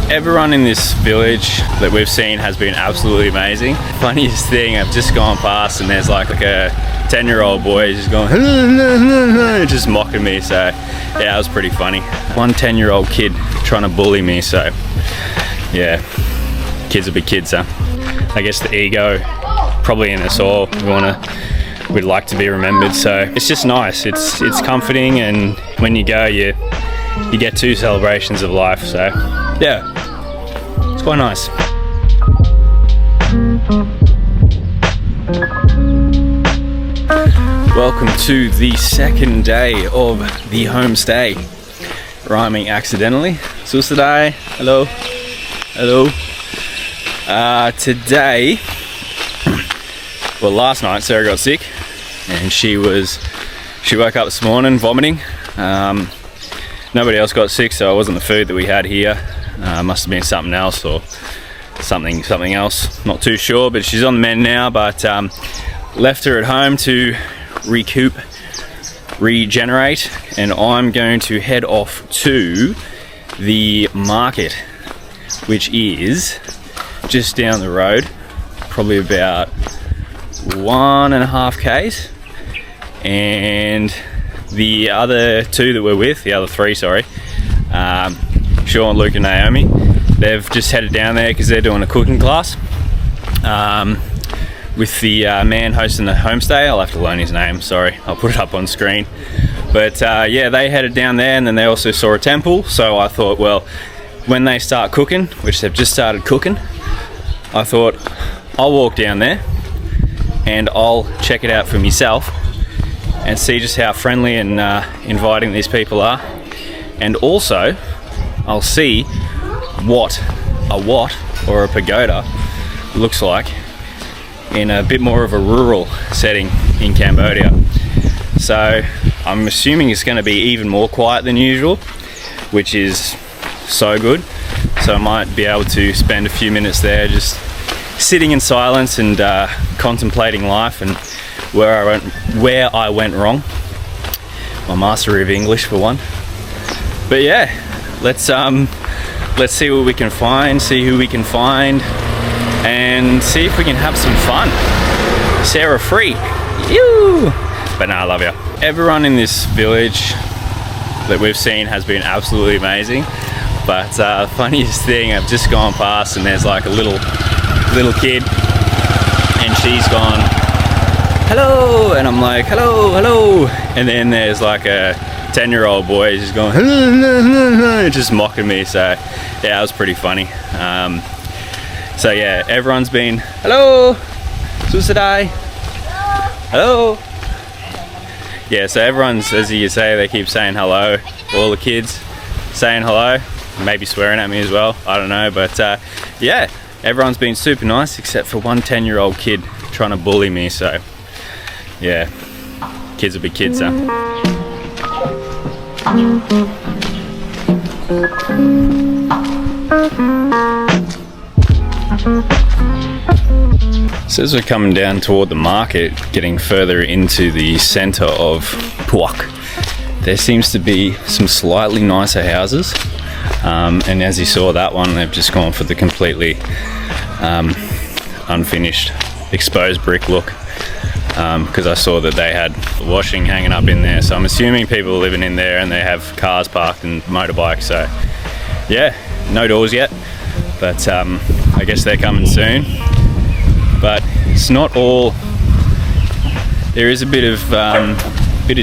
Everyone in this village that we've seen has been absolutely amazing. Funniest thing, I've just gone past and there's like a 10-year-old boy just going just mocking me, so yeah, it was pretty funny. One 10-year-old kid trying to bully me, so yeah, kids will be kids, huh? I guess the ego probably in us all. We'd like to be remembered, so it's just nice. It's comforting, and when you go, you get 2 celebrations of life, so yeah, it's quite nice. Welcome to the second day of the homestay. Rhyming accidentally. Susadai, hello, hello. Today, well, last night Sarah got sick, and she woke up this morning vomiting. Nobody else got sick, so it wasn't the food that we had here. Must have been something else or something else. Not too sure, but she's on the mend now. But left her at home to regenerate, and I'm going to head off to the market, which is just down the road, probably about 1.5 k's. And the other two that we're with, the other three, sorry, Sean, Luke and Naomi, they've just headed down there because they're doing a cooking class with the man hosting the homestay. I'll have to learn his name, sorry, I'll put it up on screen. But yeah, they headed down there, and then they also saw a temple, so I thought, well, when they start cooking, which they've just started cooking, I thought I'll walk down there and I'll check it out for myself and see just how friendly and inviting these people are, and also I'll see what a wat or a pagoda looks like in a bit more of a rural setting in Cambodia. So I'm assuming it's going to be even more quiet than usual, which is so good. So I might be able to spend a few minutes there just sitting in silence and contemplating life and where I went wrong. My mastery of English for one. But yeah, let's see what we can find, see who we can find, and see if we can have some fun. Sarah free. Ew. But no, I love you. Everyone in this village that we've seen has been absolutely amazing. But funniest thing, I've just gone past and there's like a little kid, and she's gone, hello, and I'm like, hello, hello, and then there's like a 10-year-old boy just going just mocking me, so yeah, it was pretty funny. So yeah, everyone's been, hello, Susadai, hello. Yeah, so everyone's, as you say, they keep saying hello, all the kids saying hello, maybe swearing at me as well, I don't know, but yeah, everyone's been super nice except for one 10-year-old kid trying to bully me, so yeah, kids will be kids, huh? So as we're coming down toward the market, getting further into the center of Puak, there seems to be some slightly nicer houses, and as you saw that one, they've just gone for the completely unfinished exposed brick look, because I saw that they had washing hanging up in there, so I'm assuming people are living in there and they have cars parked and motorbikes, so yeah, no doors yet, but I guess they're coming soon. But it's not all, there is a bit of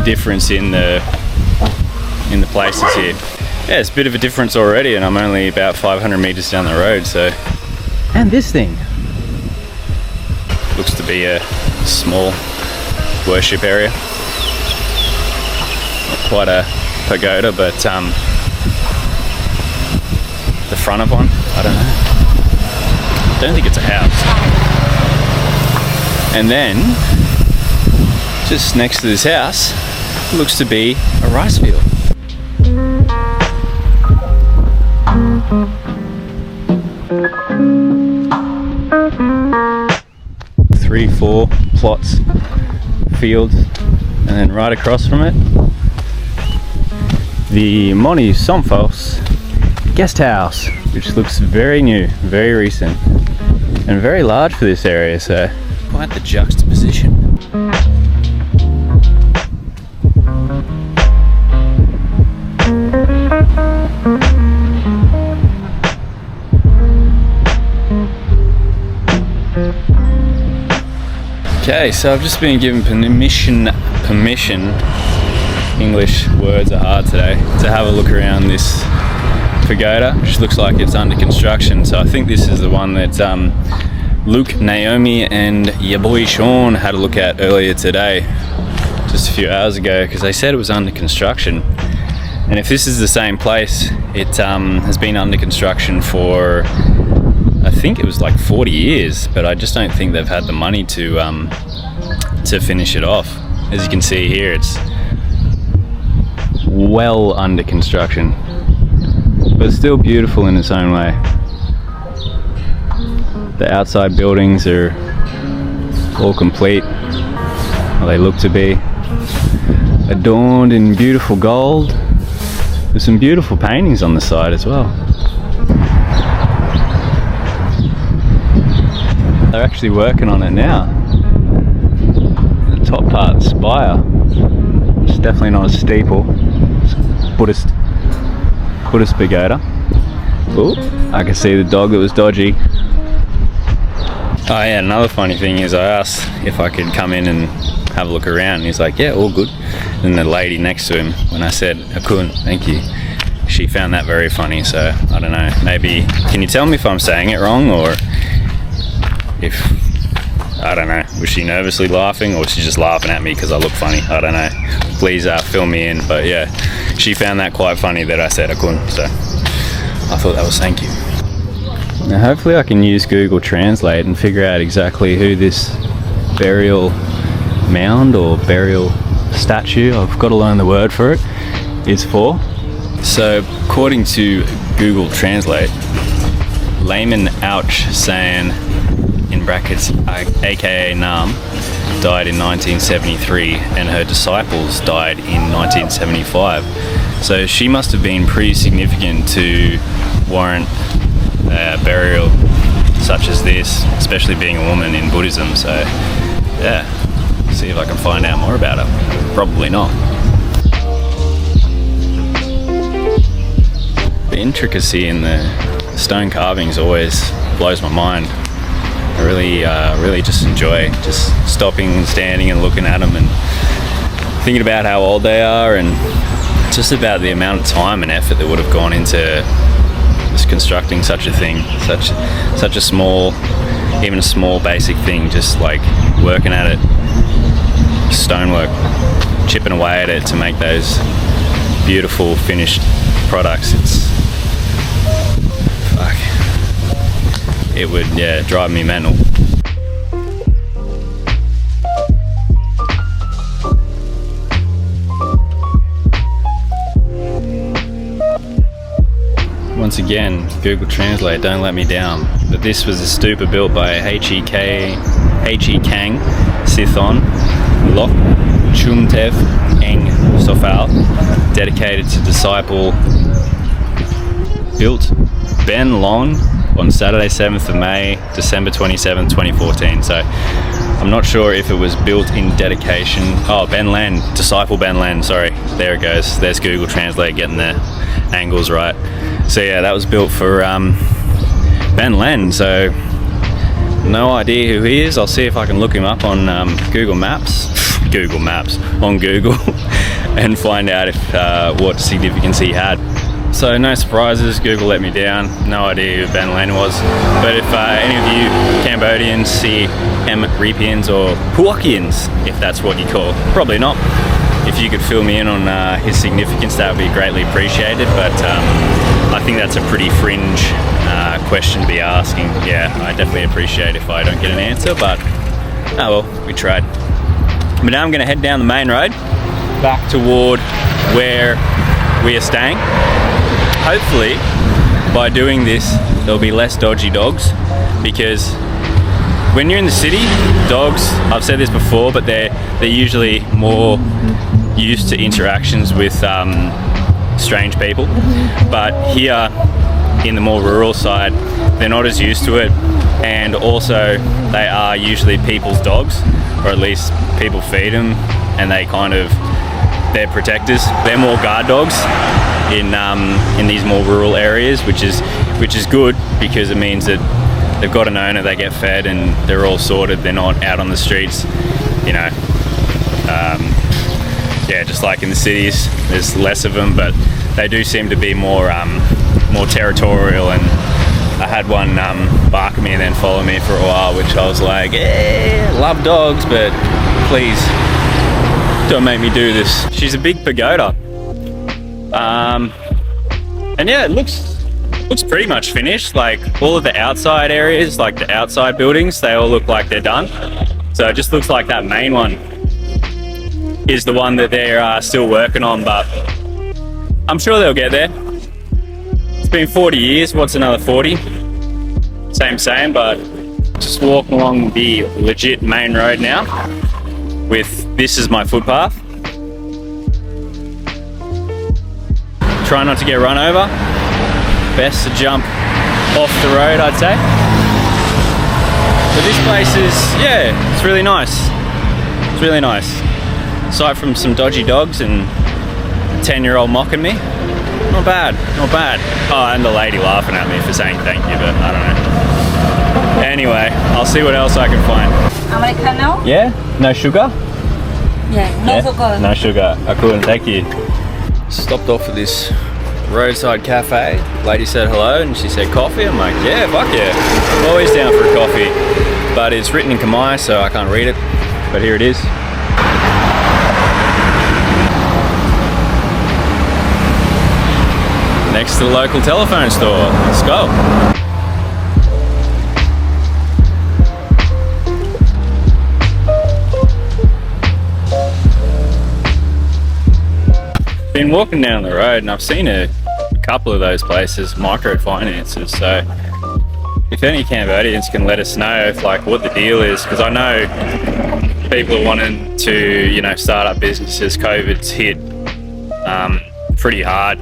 difference in the places here. Yeah, it's a bit of a difference already, and I'm only about 500 meters down the road, so. And this thing looks to be a small worship area. Not quite a pagoda, but the front of one, I don't know. I don't think it's a house. And then, just next to this house, looks to be a rice field. Three, 4 plots, fields, and then right across from it, the Moni Somphos guest house, which looks very new, very recent, and very large for this area, so quite the juxtaposition. Okay, so I've just been given permission, English words are hard today, to have a look around this pagoda, which looks like it's under construction. So I think this is the one that Luke, Naomi and your boy Sean had a look at earlier today, just a few hours ago, because they said it was under construction. And if this is the same place, it has been under construction for, I think it was like 40 years, but I just don't think they've had the money to finish it off. As you can see here, it's well under construction, but still beautiful in its own way. The outside buildings are all complete, well, they look to be, adorned in beautiful gold. There's some beautiful paintings on the side as well. They're actually working on it now. The top part, the spire, it's definitely not a steeple. It's a Buddhist pagoda. Oh, I can see the dog that was dodgy. Oh yeah, another funny thing is I asked if I could come in and have a look around, and he's like, yeah, all good. And the lady next to him, when I said I couldn't, thank you, she found that very funny. So I don't know, maybe, can you tell me if I'm saying it wrong, or if, I don't know, was she nervously laughing, or was she just laughing at me because I look funny? I don't know. Please fill me in. But yeah, she found that quite funny that I said I couldn't, so I thought that was thank you. Now hopefully I can use Google Translate and figure out exactly who this burial mound or burial statue, I've got to learn the word for it, is for. So according to Google Translate, Layman Ouch San, in brackets, aka Nam, died in 1973, and her disciples died in 1975. So she must have been pretty significant to warrant burial such as this, especially being a woman in Buddhism. So yeah, see if I can find out more about her. Probably not. The intricacy in the stone carvings always blows my mind. I really just enjoy just stopping and standing and looking at them and thinking about how old they are, and just about the amount of time and effort that would have gone into just constructing such a thing, such a small, even a small basic thing, just like working at it, stonework, chipping away at it to make those beautiful finished products. It's fuck. It would, yeah, drive me mental. Once again, Google Translate, don't let me down. But this was a stupa built by H.E. Kang Sithon Lok Chumtev Eng Sofal, dedicated to disciple, built Ben Lon on Saturday 7th of May, December 27th, 2014. So I'm not sure if it was built in dedication. Oh, Ben Len, disciple Ben Len, sorry. There it goes. There's Google Translate getting the angles right. So yeah, that was built for Ben Len. So no idea who he is. I'll see if I can look him up on Google Maps. On Google and find out if what significance he had. So no surprises, Google let me down, no idea who Ben Len was. But if any of you Cambodians see Khmerfood or Puokians, if that's what you call, probably not, if you could fill me in on his significance, that would be greatly appreciated. But I think that's a pretty fringe question to be asking. Yeah, I definitely appreciate if I don't get an answer, but oh well, we tried. But now I'm going to head down the main road back toward where we are staying. Hopefully by doing this there'll be less dodgy dogs, because when you're in the city, dogs, I've said this before, but they're usually more used to interactions with strange people. But here in the more rural side, they're not as used to it, and also they are usually people's dogs, or at least people feed them, and they're protectors. They're more guard dogs in these more rural areas, which is good, because it means that they've got an owner, they get fed, and they're all sorted. They're not out on the streets, you know. Just like in the cities, there's less of them, but they do seem to be more territorial. And I had one bark at me and then follow me for a while, which I was like, love dogs, but please don't make me do this. She's a big pagoda, and yeah, it looks pretty much finished. Like all of the outside areas, like the outside buildings, they all look like they're done. So it just looks like that main one is the one that they're still working on, but I'm sure they'll get there. It's been 40 years, what's another 40? Same, but just walking along the legit main road now, with this as my footpath. Try not to get run over. Best to jump off the road, I'd say. But this place is, yeah, it's really nice. It's really nice. Aside from some dodgy dogs and a 10-year-old mocking me, not bad, not bad. Oh, and the lady laughing at me for saying thank you, but I don't know. Anyway, I'll see what else I can find. Americano? Yeah? No sugar? Yeah, no sugar. No sugar. Oh, cool, thank you. Stopped off at this roadside cafe. Lady said hello and she said coffee. I'm like, yeah, fuck yeah. I'm always down for a coffee. But it's written in Khmer, so I can't read it. But here it is. Next to the local telephone store. Let's go. Been walking down the road and I've seen a couple of those places, microfinances. So if any Cambodians can let us know if what the deal is, because I know people are wanting to, you know, start up businesses. COVID's hit pretty hard,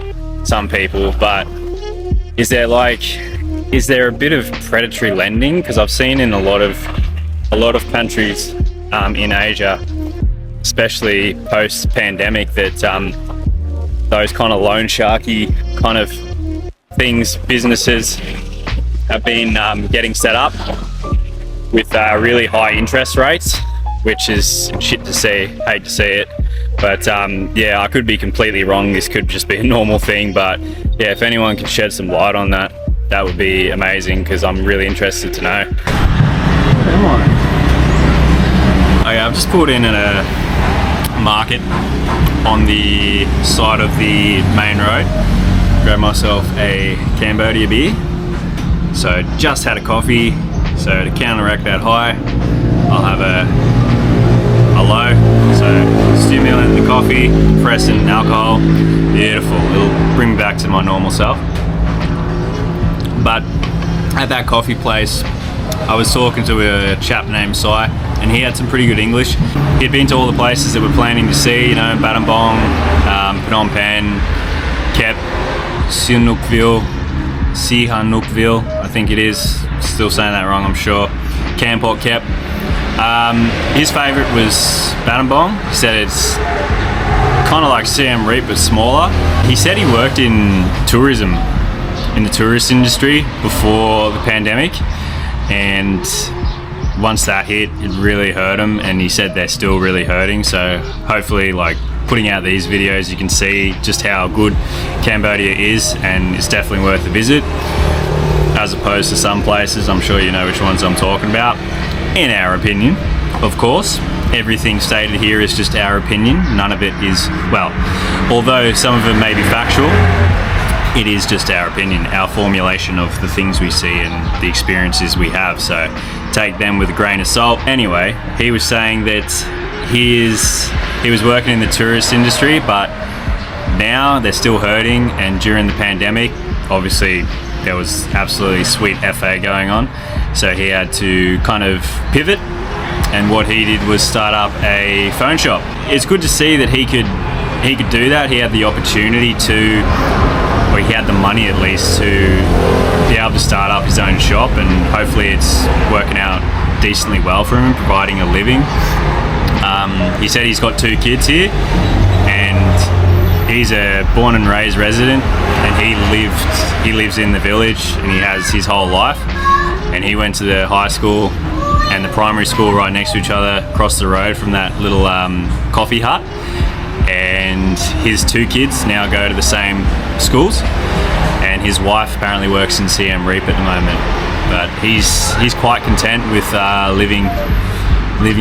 some people, but is there a bit of predatory lending? Because I've seen in a lot of countries in Asia, especially post-pandemic, that those kind of loan sharky kind of things, businesses have been getting set up with really high interest rates, which is shit to see. Hate to see it, but yeah, I could be completely wrong. This could just be a normal thing, but yeah, if anyone can shed some light on that, that would be amazing, because I'm really interested to know. Come on. Okay, I've just pulled in at a market on the side of the main road. Grab myself a Cambodia beer. So just had a coffee, so to counteract that high, I'll have a low. So stimulant, the coffee, depressant, alcohol, beautiful. It'll bring me back to my normal self. But at that coffee place, I was talking to a chap named Sai, and he had some pretty good English. He'd been to all the places that we're planning to see, you know, Battambang, Phnom Penh, Kep, Sihanoukville, I think it is. Still saying that wrong, I'm sure. Kampot Kep. His favourite was Battambang. He said it's kind of like siemreap but smaller. He said he worked in tourism, in the tourist industry before the pandemic, and once that hit, it really hurt him, and he said they're still really hurting. So hopefully, putting out these videos, you can see just how good Cambodia is, and it's definitely worth a visit, as opposed to some places. I'm sure you know which ones I'm talking about, in our opinion, of course. Everything stated here is just our opinion. None of it is, well, although some of it may be factual, it is just our opinion, our formulation of the things we see and the experiences we have. So take them with a grain of salt. Anyway, he was saying that he was working in the tourist industry, but now they're still hurting, and during the pandemic, obviously there was absolutely sweet FA going on, so he had to kind of pivot, and what he did was start up a phone shop. It's good to see that he could he could do that. He had the opportunity to, or he had the money at least to be able to start up his own shop, and hopefully it's working out decently well for him, providing a living. He said he's got 2 kids here, and he's a born and raised resident, and he lives in the village, and he has his whole life. And he went to the high school and the primary school right next to each other, across the road from that little coffee hut. And his 2 kids now go to the same schools, and his wife apparently works in siemreap at the moment. But he's quite content with living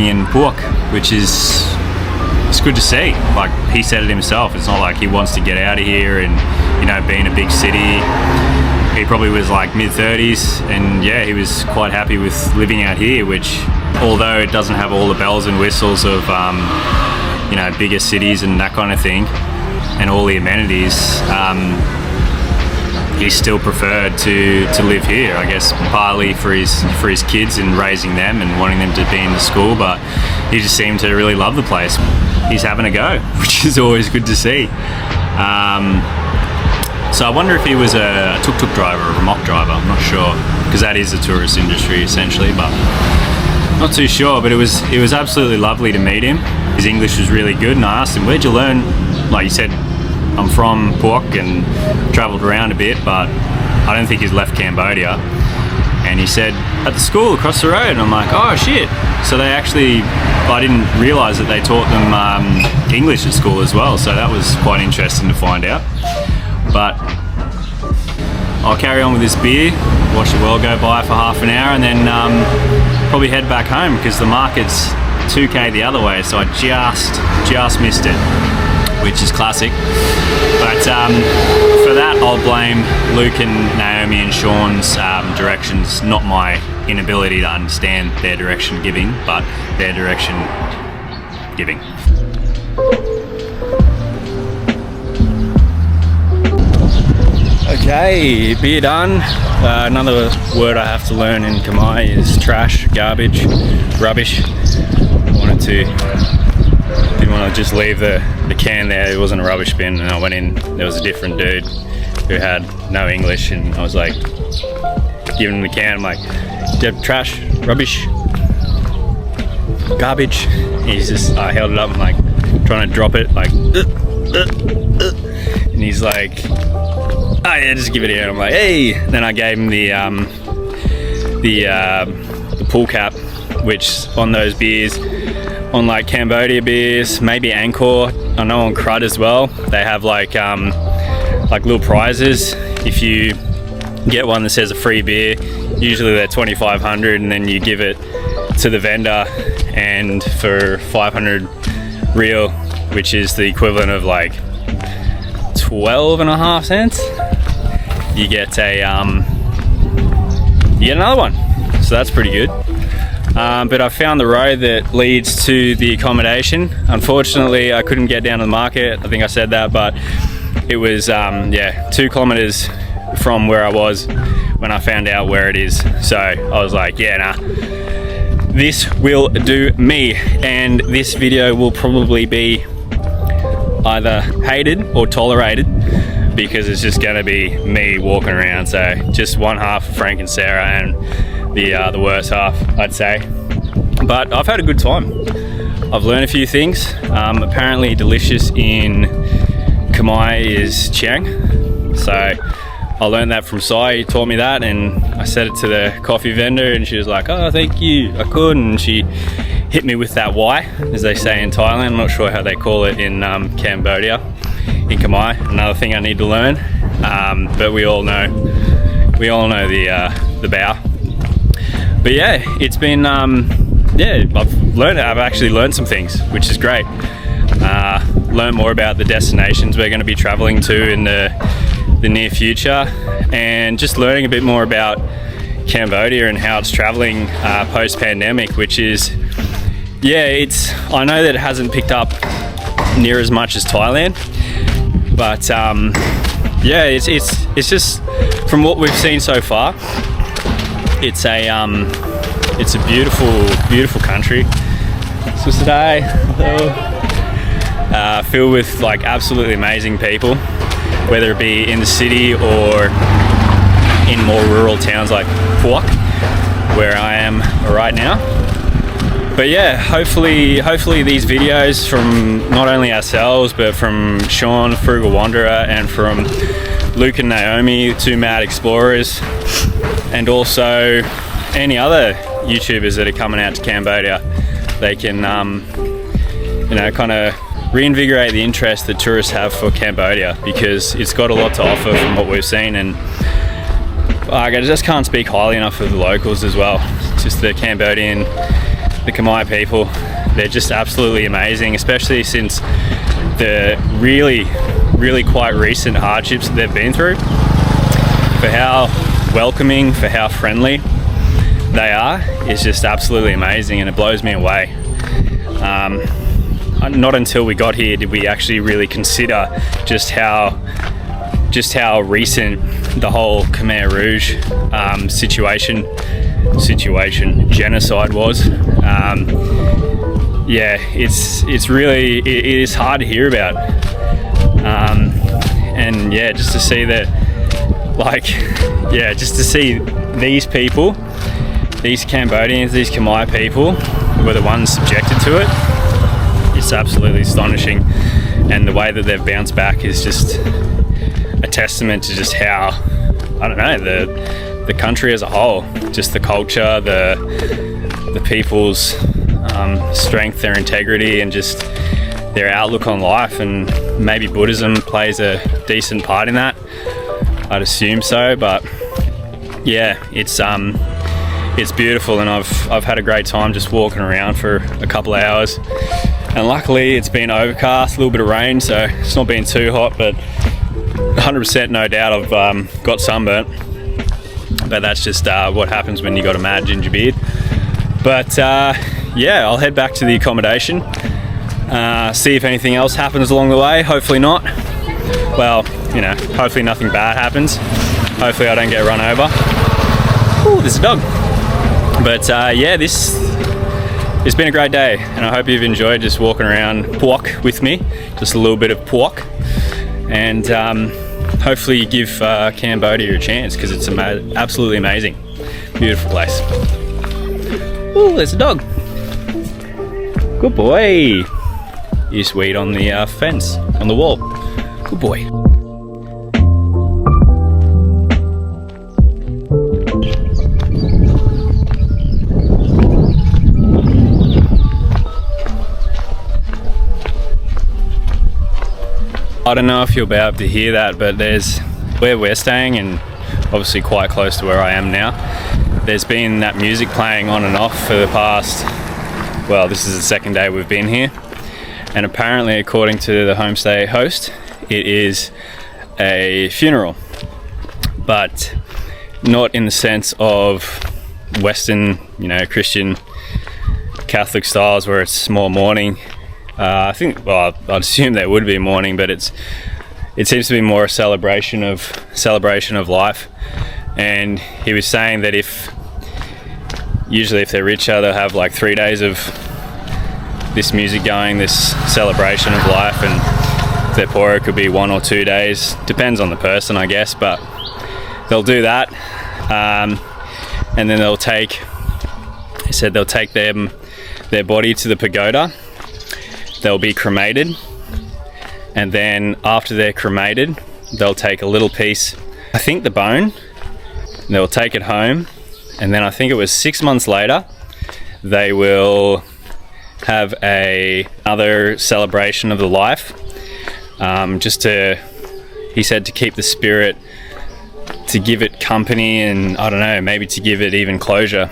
in Phuoc, which is, it's good to see. Like he said it himself, it's not like he wants to get out of here and, you know, be in a big city. He probably was like mid-30s, and yeah, he was quite happy with living out here, which, although it doesn't have all the bells and whistles of you know, bigger cities and that kind of thing, and all the amenities, he still preferred to live here, I guess partly for his kids and raising them and wanting them to be in the school, but he just seemed to really love the place. He's having a go, which is always good to see. So I wonder if he was a tuk-tuk driver or a mock driver, I'm not sure, because that is the tourist industry essentially, but not too sure. But it was absolutely lovely to meet him. His English was really good, and I asked him, where'd you learn? Like, you said, I'm from Phuoc and travelled around a bit, but I don't think he's left Cambodia. And he said, at the school across the road. And I'm like, oh shit. So they actually, I didn't realise that they taught them English at school as well, so that was quite interesting to find out. But I'll carry on with this beer, watch the world go by for half an hour, and then probably head back home, because the market's 2k the other way, so I just missed it, which is classic. But for that, I'll blame Luke and Naomi and Sean's directions, not my inability to understand their direction giving, but their direction giving. Okay, beer done. Another word I have to learn in Khmer is trash, garbage, rubbish. Didn't want to just leave the can there. It wasn't a rubbish bin, and I went in, there was a different dude who had no English, and I was like, giving him the can, I'm like, do you have trash, rubbish, garbage? I held it up, I'm like, trying to drop it, like, and he's like, oh yeah, just give it here. I'm like, hey. Then I gave him the pull cap, which on those beers, on like Cambodia beers, maybe Angkor, I know on Crud as well, they have like little prizes. If you get one that says a free beer, usually they're 2,500, and then you give it to the vendor, and for 500 real, which is the equivalent of like 12.5 cents, you get another one, so that's pretty good. But I found the road that leads to the accommodation. Unfortunately, I couldn't get down to the market, I think I said that, but it was 2 kilometers from where I was when I found out where it is. So I was like, yeah, nah, this will do me, and this video will probably be either hated or tolerated, because it's just going to be me walking around. So just one half of Franc and Sarah, and the worst half, I'd say. But I've had a good time. I've learned a few things. Apparently delicious in Khmer is chiang. So I learned that from Sai, he taught me that, and I said it to the coffee vendor, and she was like, oh, thank you, I could. And she hit me with that Y, as they say in Thailand. I'm not sure how they call it in Cambodia, in Khmer. Another thing I need to learn, but we all know the bow. But yeah, it's been I've actually learned some things, which is great. Learn more about the destinations we're going to be traveling to in the near future, and just learning a bit more about Cambodia and how it's traveling post-pandemic, which is, I know that it hasn't picked up near as much as Thailand, but it's just, from what we've seen so far, it's a beautiful country. So today, filled with like absolutely amazing people, whether it be in the city or in more rural towns like Phuoc, where I am right now. But yeah, hopefully these videos from not only ourselves, but from Sean, Frugal Wanderer, and from Luke and Naomi, two mad explorers, and also any other YouTubers that are coming out to Cambodia, they can, you know, kind of reinvigorate the interest that tourists have for Cambodia, because it's got a lot to offer from what we've seen. And I just can't speak highly enough of the locals as well. Just the Cambodian, the Khmer people, they're just absolutely amazing, especially since the really quite recent hardships that they've been through. For how welcoming, for how friendly they are, is just absolutely amazing, and it blows me away. Not until we got here did we actually really consider just how recent the whole Khmer Rouge genocide was. Yeah, it is hard to hear about, and yeah, just to see that, like, yeah, just to see these people, these Cambodians, these Khmer people were the ones subjected to it. It's absolutely astonishing, and the way that they've bounced back is just a testament to just how, I don't know, the country as a whole, just the culture, the people's strength, their integrity, and just their outlook on life. And maybe Buddhism plays a decent part in that, I'd assume so. But yeah, it's beautiful, and I've had a great time just walking around for a couple of hours. And luckily it's been overcast, a little bit of rain, so it's not been too hot, but 100% no doubt I've got sunburnt. But that's just what happens when you got a mad ginger beard. But yeah, I'll head back to the accommodation, see if anything else happens along the way. Hopefully not. Well, you know, hopefully nothing bad happens. Hopefully I don't get run over. Ooh, there's a dog. But yeah, it's been a great day, and I hope you've enjoyed just walking around Phuoc with me, just a little bit of Phuoc, and hopefully you give Cambodia a chance, because it's absolutely amazing. Beautiful place. Ooh, there's a dog. Good boy. You just wait on the fence, on the wall. Good boy. I don't know if you'll be able to hear that, but there's where we're staying, and obviously quite close to where I am now, there's been that music playing on and off for the past, well, this is the second day we've been here, and apparently, according to the homestay host, it is a funeral, but not in the sense of Western, you know, Christian Catholic styles where it's more mourning. I think, well, I'd assume there would be mourning, but it seems to be more a celebration of life. And he was saying that usually if they're richer, they'll have like 3 days of this music going, this celebration of life, and if they're poorer, it could be 1 or 2 days. Depends on the person, I guess, but they'll do that, and then he said they'll take their body to the pagoda. They'll be cremated, and then after they're cremated, they'll take a little piece, I think the bone, they'll take it home, and then I think it was 6 months later, they will have another celebration of the life, he said, to keep the spirit, to give it company, and I don't know, maybe to give it even closure.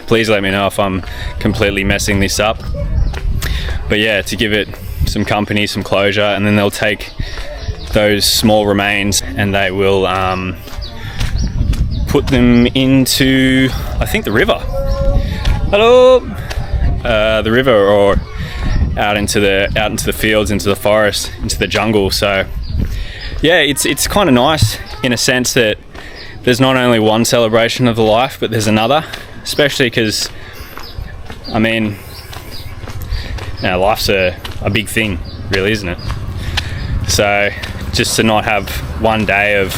Please let me know if I'm completely messing this up. But yeah, to give it some company, some closure, and then they'll take those small remains and they will put them into, I think, the river. Hello, the river, or out into the fields, into the forest, into the jungle. So yeah, it's kind of nice in a sense that there's not only one celebration of the life, but there's another, especially because, I mean, life's a big thing, really, isn't it? So just to not have one day of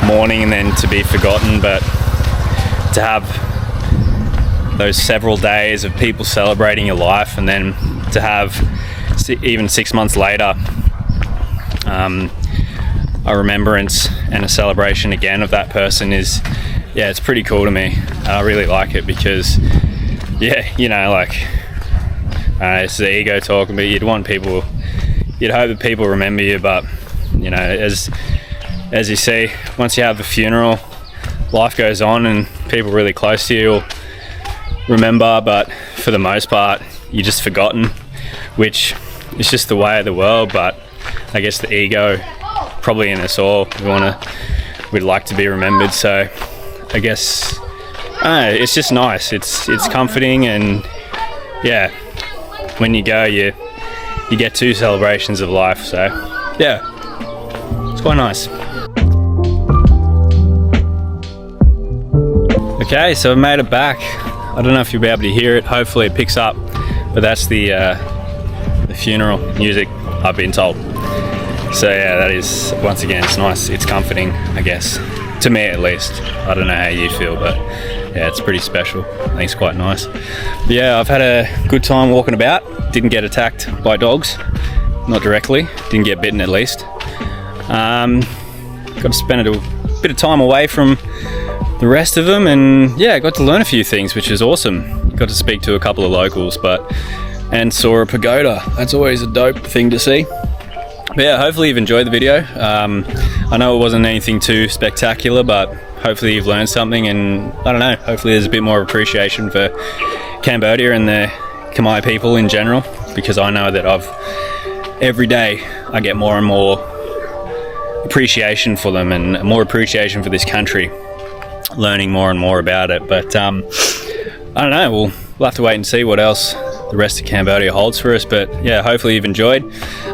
mourning and then to be forgotten, but to have those several days of people celebrating your life, and then to have even 6 months later a remembrance and a celebration again of that person is, yeah, it's pretty cool to me. I really like it because, yeah, you know, like, it's the ego talking, but you'd hope that people remember you, but, you know, as you see, once you have the funeral, life goes on and people really close to you will remember, but for the most part, you're just forgotten, which is just the way of the world. But I guess the ego, probably in us all, we'd like to be remembered. So I guess, it's just nice. It's comforting, and yeah, when you go, you get 2 celebrations of life. So yeah, it's quite nice. Okay, so I made it back. I don't know if you'll be able to hear it. Hopefully it picks up, but that's the funeral music, I've been told. So yeah, that is, once again, it's nice. It's comforting, I guess, to me at least. I don't know how you feel, but yeah, it's pretty special. I think it's quite nice. But yeah, I've had a good time walking about. Didn't get attacked by dogs, not directly. Didn't get bitten, at least. Got to spend a bit of time away from the rest of them, and yeah, I got to learn a few things, which is awesome. Got to speak to a couple of locals, and saw a pagoda. That's always a dope thing to see. But yeah, hopefully you've enjoyed the video. I know it wasn't anything too spectacular, but hopefully you've learned something, and I don't know, hopefully there's a bit more appreciation for Cambodia and the Khmer people in general, because I know that every day I get more and more appreciation for them, and more appreciation for this country, learning more and more about it. But I don't know, we'll have to wait and see what else the rest of Cambodia holds for us. But yeah, hopefully you've enjoyed.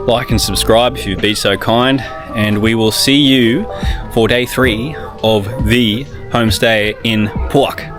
Like and subscribe if you'd be so kind, and we will see you for day 3 of the homestay in Phuoc.